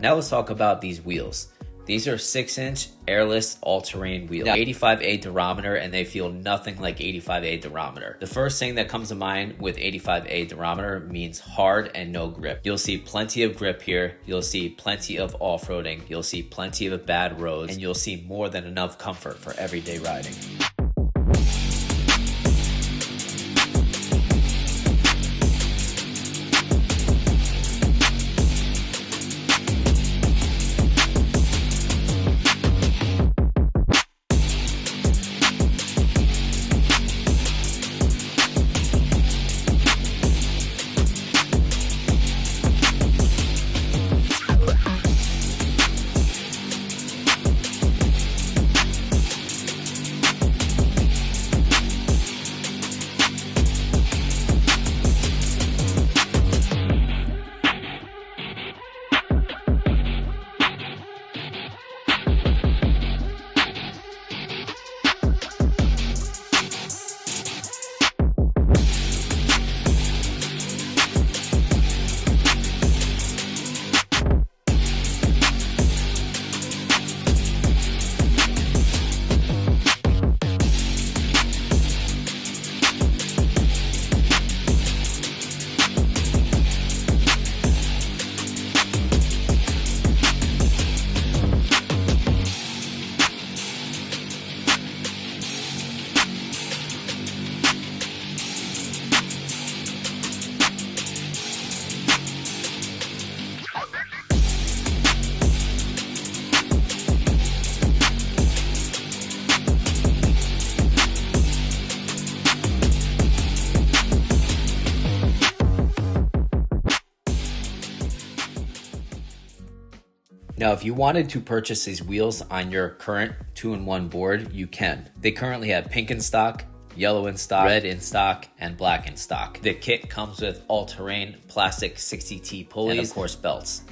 Now let's talk about these wheels. These are 6-inch Airless all-terrain wheels. Now, 85A durometer, and they feel nothing like 85A durometer. The first thing that comes to mind with 85A durometer means hard and no grip. You'll see plenty of grip here. You'll see plenty of off-roading. You'll see plenty of bad roads, and you'll see more than enough comfort for everyday riding. Now, if you wanted to purchase these wheels on your current 2-in-1 board, you can. They currently have pink in stock, yellow in stock, red in stock, and black in stock. The kit comes with all-terrain plastic 60T pulleys and of course belts.